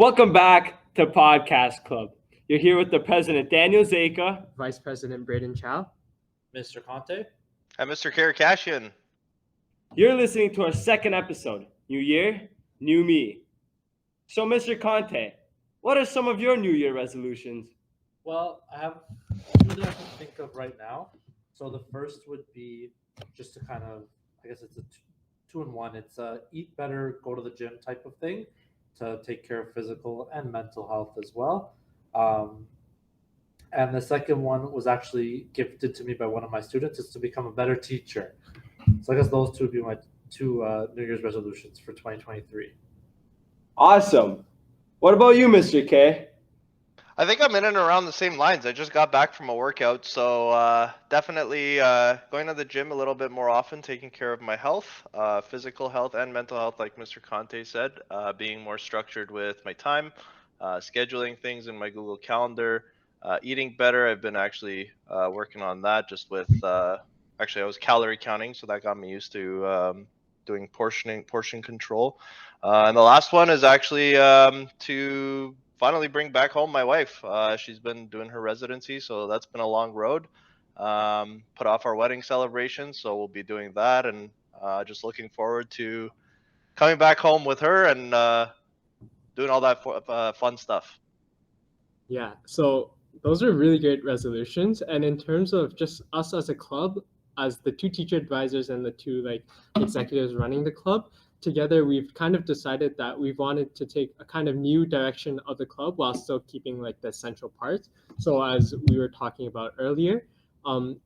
Welcome back to Podcast Club. You're here with the president, Daniel Zeka, Vice President Braden Chow, Mr. Conte, and Mr. Karakashian. You're listening to our second episode, New Year, New Me. So, Mr. Conte, what are some of your New Year resolutions? well, I have two that I can think of right now. So the first would be just to kind of, I guess it's a two-in-one. It's a eat better, go to the gym type of thing to take care of physical and mental health as well. And the second one was actually gifted to me by one of my students, is to become a better teacher. So I guess those two would be my two New Year's resolutions for 2023. Awesome. What about you, Mr. K? I think I'm in and around the same lines. I just got back from a workout, so definitely going to the gym a little bit more often, taking care of my health, physical health and mental health, like Mr. Conte said, being more structured with my time, scheduling things in my Google Calendar, eating better. I've been actually working on that just with, actually I was calorie counting, so that got me used to doing portion control. And the last one is actually to finally bring back home my wife. She's been doing her residency, so that's been a long road. Put off our wedding celebration, so we'll be doing that, and just looking forward to coming back home with her and doing all that fun stuff. Yeah, so those are really great resolutions. And in terms of just us as a club, as the two teacher advisors and the two executives running the club, together we've kind of decided that we wanted to take a kind of new direction of the club while still keeping the essential parts. So as we were talking about earlier,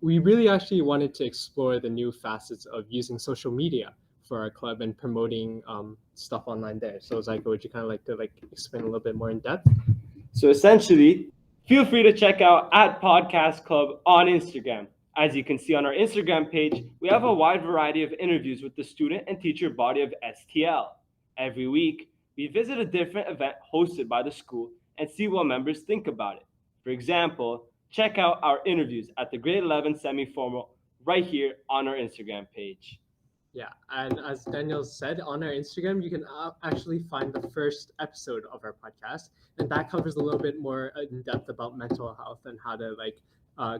we really actually wanted to explore the new facets of using social media for our club and promoting stuff online there. So Zyko, would you kind of like to explain a little bit more in depth? So essentially, feel free to check out @Podcast Club on Instagram. As you can see on our Instagram page, we have a wide variety of interviews with the student and teacher body of STL. Every week, we visit a different event hosted by the school and see what members think about it. For example, check out our interviews at the grade 11 semi-formal right here on our Instagram page. Yeah, and as Daniel said, on our Instagram, you can actually find the first episode of our podcast, and that covers a little bit more in depth about mental health and how to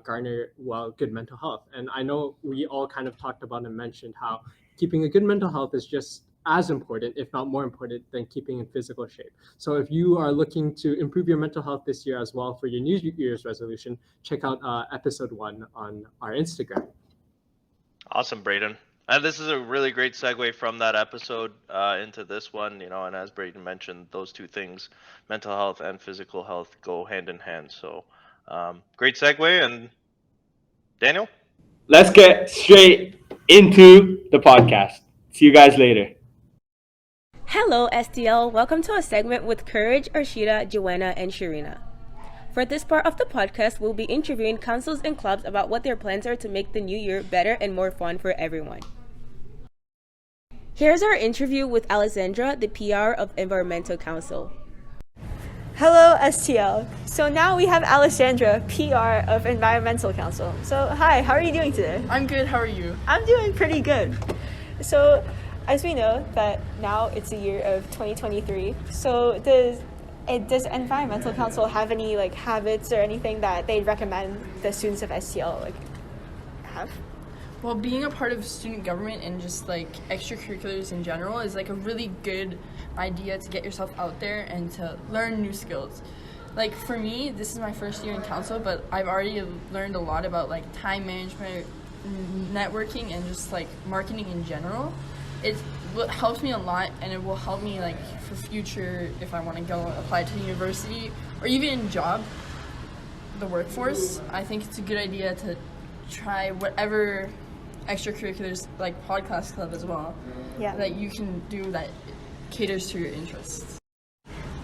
garner good mental health. And I know we all kind of talked about and mentioned how keeping a good mental health is just as important, if not more important, than keeping in physical shape. So if you are looking to improve your mental health this year as well for your New Year's resolution, check out episode 1 on our Instagram. Awesome, Braden. And this is a really great segue from that episode into this one, and as Braden mentioned, those two things, mental health and physical health, go hand in hand. So great segue. And Daniel? Let's get straight into the podcast. See you guys later. Hello, STL. Welcome to a segment with Courage, Arshida, Joanna, and Sharina. For this part of the podcast, we'll be interviewing councils and clubs about what their plans are to make the new year better and more fun for everyone. Here's our interview with Alessandra, the PR of Environmental Council. Hello, STL. So now we have Alessandra, PR of Environmental Council. So hi, how are you doing today? I'm good, how are you? I'm doing pretty good. So as we know that now it's the year of 2023, so does Environmental Council have any habits or anything that they'd recommend the students of STL have? Well, being a part of student government and just extracurriculars in general is a really good idea to get yourself out there and to learn new skills. For me, this is my first year in council, but I've already learned a lot about time management, networking, and just marketing in general. It helps me a lot, and it will help me for future if I want to go apply to the university or even in the workforce. I think it's a good idea to try whatever extracurriculars podcast club as well that you can do that caters to your interests.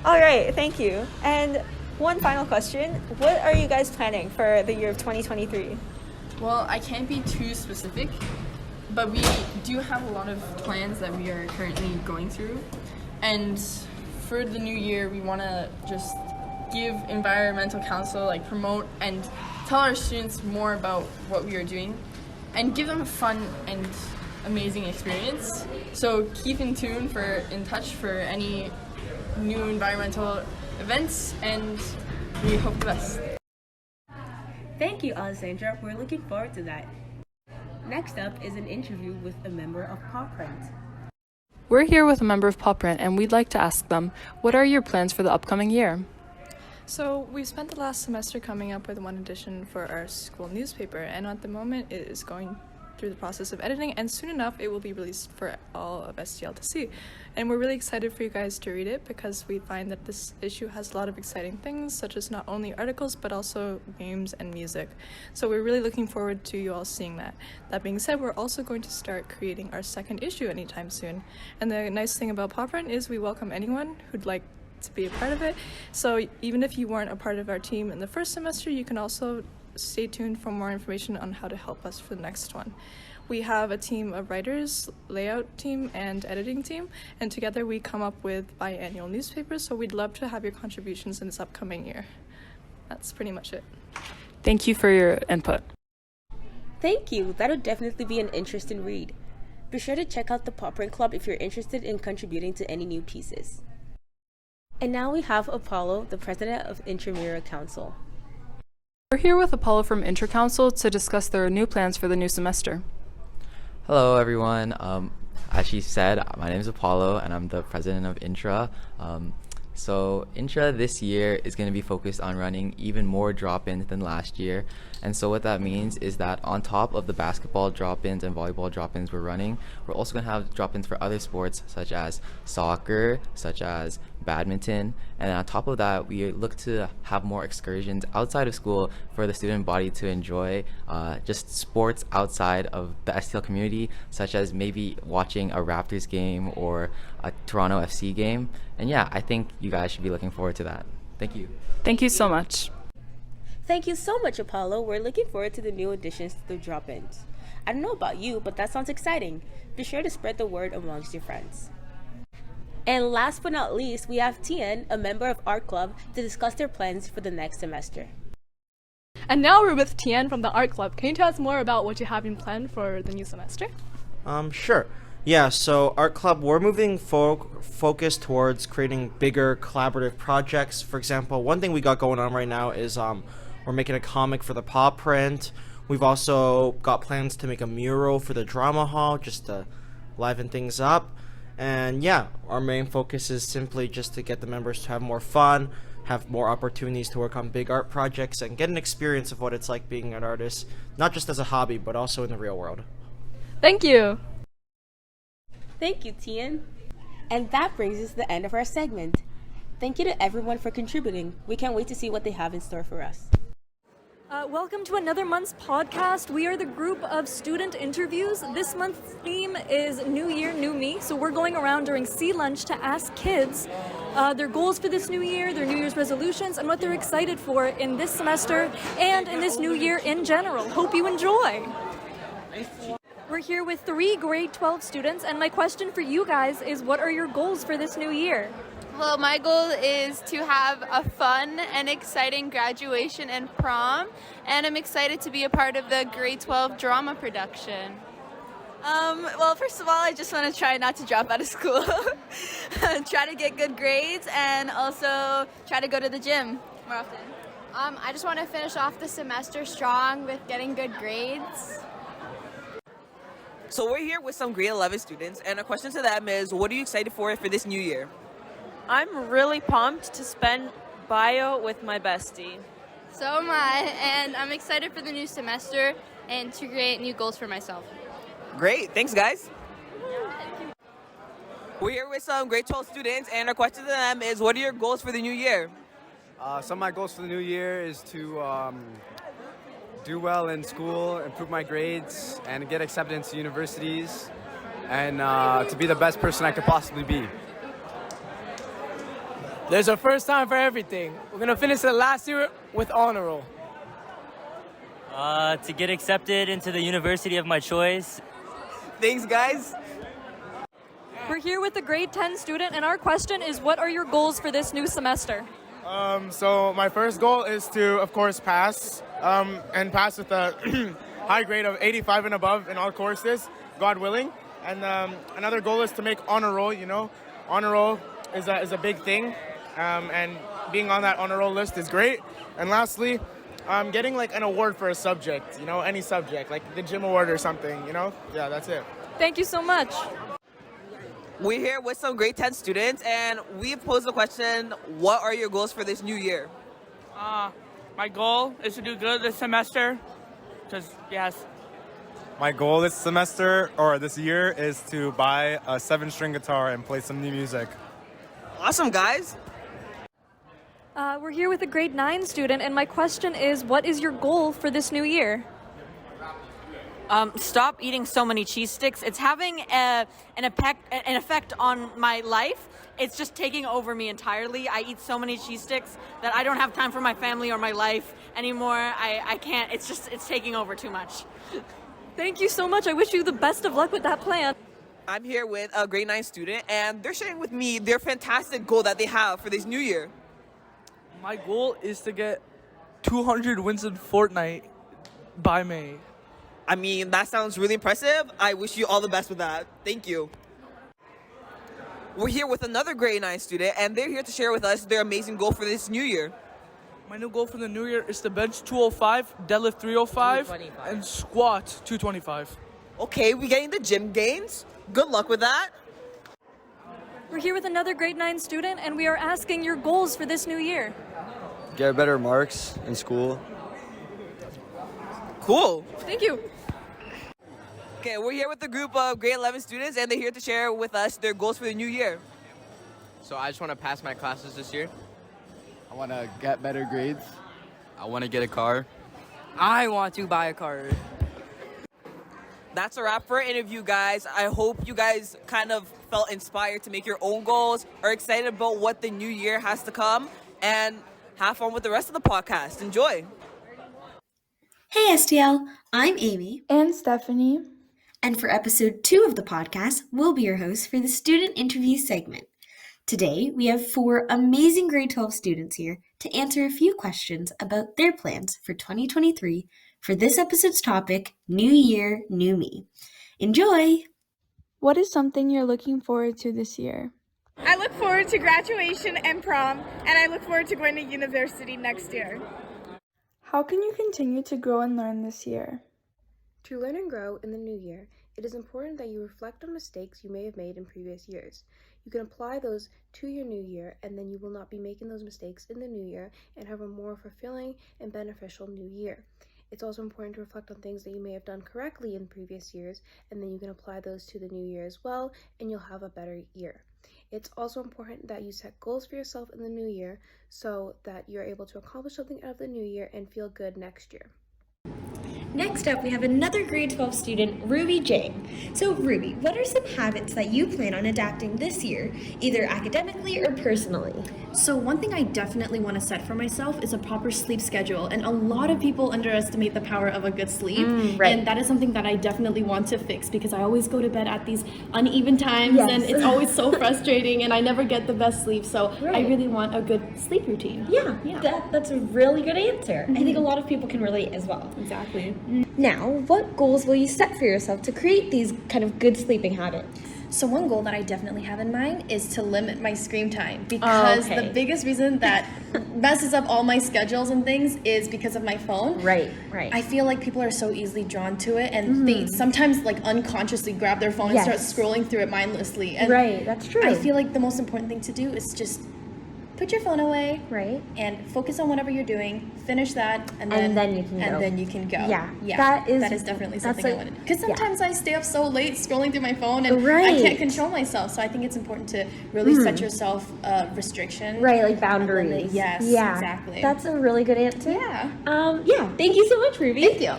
All right, thank you. And one final question, what are you guys planning for the year of 2023? Well, I can't be too specific, but we do have a lot of plans that we are currently going through, and for the new year we want to just give Environmental Council promote and tell our students more about what we are doing and give them a fun and amazing experience. So keep in touch for any new environmental events, and we hope the best. Thank you, Alessandra. We're looking forward to that. Next up is an interview with a member of PAW'Print. We're here with a member of PAW'Print, and we'd like to ask them, what are your plans for the upcoming year? So we've spent the last semester coming up with one edition for our school newspaper, and at the moment it is going through the process of editing, and soon enough it will be released for all of STL to see. And we're really excited for you guys to read it because we find that this issue has a lot of exciting things, such as not only articles but also games and music. So we're really looking forward to you all seeing that. That being said, we're also going to start creating our second issue anytime soon. And the nice thing about PAW'Print is we welcome anyone who'd like to be a part of it. So even if you weren't a part of our team in the first semester, you can also stay tuned for more information on how to help us for the next one. We have a team of writers, layout team, and editing team, and together we come up with biannual newspapers, so we'd love to have your contributions in this upcoming year. That's pretty much it. Thank you for your input. Thank you. That'll definitely be an interesting read. Be sure to check out the PAW'Print Club if you're interested in contributing to any new pieces. And now we have Apollo, the president of Intramural Council. We're here with Apollo from Intercouncil to discuss their new plans for the new semester. Hello, everyone. As she said, my name is Apollo, and I'm the president of Intra. So Intra this year is going to be focused on running even more drop-ins than last year. And so what that means is that on top of the basketball drop-ins and volleyball drop-ins we're running, we're also going to have drop-ins for other sports such as soccer, such as badminton. And on top of that, we look to have more excursions outside of school for the student body to enjoy just sports outside of the STL community, such as maybe watching a Raptors game or a Toronto FC game. And yeah, I think you guys should be looking forward to that. Thank you. Thank you so much. Thank you so much, Apollo. We're looking forward to the new additions to the drop-ins. I don't know about you, but that sounds exciting. Be sure to spread the word amongst your friends. And last but not least, we have Tian, a member of Art Club, to discuss their plans for the next semester. And now we're with Tian from the Art Club. Can you tell us more about what you have in plan for the new semester? Sure. Yeah, so Art Club, we're moving focus towards creating bigger collaborative projects. For example, one thing we got going on right now is we're making a comic for the PAW'Print. We've also got plans to make a mural for the drama hall just to liven things up. And yeah, our main focus is simply just to get the members to have more fun, have more opportunities to work on big art projects, and get an experience of what it's like being an artist, not just as a hobby, but also in the real world. Thank you. Thank you, Tian. And that brings us to the end of our segment. Thank you to everyone for contributing. We can't wait to see what they have in store for us. Welcome to another month's podcast. We are the group of student interviews. This month's theme is New Year, New Me. So we're going around during Sea Lunch to ask kids their goals for this new year, their New Year's resolutions, and what they're excited for in this semester and in this new year in general. Hope you enjoy. We're here with 3 grade 12 students, and my question for you guys is, what are your goals for this new year? Well, my goal is to have a fun and exciting graduation and prom, and I'm excited to be a part of the grade 12 drama production. Well, first of all, I just want to try not to drop out of school, try to get good grades, and also try to go to the gym more often. I just want to finish off the semester strong with getting good grades. So we're here with some grade 11 students, and a question to them is, what are you excited for this new year? I'm really pumped to spend bio with my bestie. So am I, and I'm excited for the new semester and to create new goals for myself. Great, thanks guys. We're here with some grade 12 students, and our question to them is, what are your goals for the new year? Some of my goals for the new year is to do well in school, improve my grades, and get accepted into universities, and to be the best person I could possibly be. There's a first time for everything. We're going to finish the last year with honor roll. To get accepted into the university of my choice. Thanks, guys. We're here with a grade 10 student, and our question is, what are your goals for this new semester? So my first goal is to, of course, pass, and pass with a high grade of 85 and above in all courses, God willing. And another goal is to make honor roll, honor roll, is a big thing, and being on that honor roll list is great. And lastly, getting like an award for a subject, any subject, like the gym award or something, Yeah, that's it. Thank you so much. We're here with some grade 10 students, and we posed the question, what are your goals for this new year? My goal is to do good this semester, because, yes. My goal this semester, or this year, is to buy a 7-string guitar and play some new music. Awesome, guys. We're here with a grade 9 student, and my question is, what is your goal for this new year? Stop eating so many cheese sticks. It's having an effect on my life. It's just taking over me entirely. I eat so many cheese sticks that I don't have time for my family or my life anymore. I can't. It's taking over too much. Thank you so much. I wish you the best of luck with that plan. I'm here with a grade 9 student, and they're sharing with me their fantastic goal that they have for this new year. My goal is to get 200 wins in Fortnite by May. I mean, that sounds really impressive. I wish you all the best with that. Thank you. We're here with another grade 9 student, and they're here to share with us their amazing goal for this new year. My new goal for the new year is to bench 205, deadlift 305, and squat 225. Okay, we getting the gym gains. Good luck with that. We're here with another grade 9 student, and we are asking your goals for this new year. Get better marks in school. Cool. Thank you. Okay, we're here with a group of grade 11 students, and they're here to share with us their goals for the new year. So I just want to pass my classes this year. I want to get better grades. I want to get a car. I want to buy a car. That's a wrap for our interview, guys. I hope you guys kind of felt inspired to make your own goals, are excited about what the new year has to come, and have fun with the rest of the podcast. Enjoy. Hey STL, I'm Amy. And Stephanie. And for episode 2 of the podcast, we'll be your hosts for the student interview segment. Today, we have 4 amazing grade 12 students here to answer a few questions about their plans for 2023 for this episode's topic, New Year, New Me. Enjoy! What is something you're looking forward to this year? I look forward to graduation and prom, and I look forward to going to university next year. How can you continue to grow and learn this year? To learn and grow in the new year, it is important that you reflect on mistakes you may have made in previous years. You can apply those to your new year, and then you will not be making those mistakes in the new year and have a more fulfilling and beneficial new year. It's also important to reflect on things that you may have done correctly in previous years, and then you can apply those to the new year as well, and you'll have a better year. It's also important that you set goals for yourself in the new year so that you're able to accomplish something out of the new year and feel good next year. Next up, we have another grade 12 student, Ruby J. So Ruby, what are some habits that you plan on adapting this year, either academically or personally? So one thing I definitely want to set for myself is a proper sleep schedule. And a lot of people underestimate the power of a good sleep. Right. And that is something that I definitely want to fix because I always go to bed at these uneven times and it's always so frustrating and I never get the best sleep. So I really want a good sleep routine. Yeah. That's a really good answer. I think a lot of people can relate as well. Exactly. Now, what goals will you set for yourself to create these kind of good sleeping habits? So one goal that I definitely have in mind is to limit my screen time because the biggest reason that messes up all my schedules and things is because of my phone. Right. I feel like people are so easily drawn to it and they sometimes like unconsciously grab their phone and start scrolling through it mindlessly. And that's true. I feel like the most important thing to do is just put your phone away, and focus on whatever you're doing. Finish that, and then you can go. Yeah. That is definitely something I wanted. Because sometimes I stay up so late scrolling through my phone, and I can't control myself. So I think it's important to really set yourself a restriction. Like boundaries. Yes, exactly. That's a really good answer. Yeah. Thank you so much, Ruby. Thank you.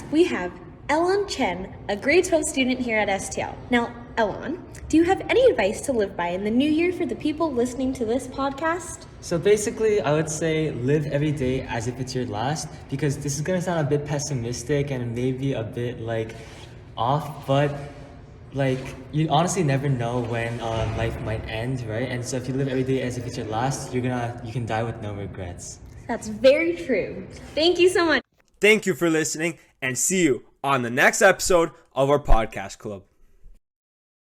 We have Elon Chen, a grade 12 student here at STL. Now, Elon, do you have any advice to live by in the new year for the people listening to this podcast? So basically, I would say live every day as if it's your last, because this is going to sound a bit pessimistic and maybe a bit off, but you honestly never know when life might end, right? And so if you live every day as if it's your last, you can die with no regrets. That's very true. Thank you so much. Thank you for listening, and see you on the next episode of our podcast club.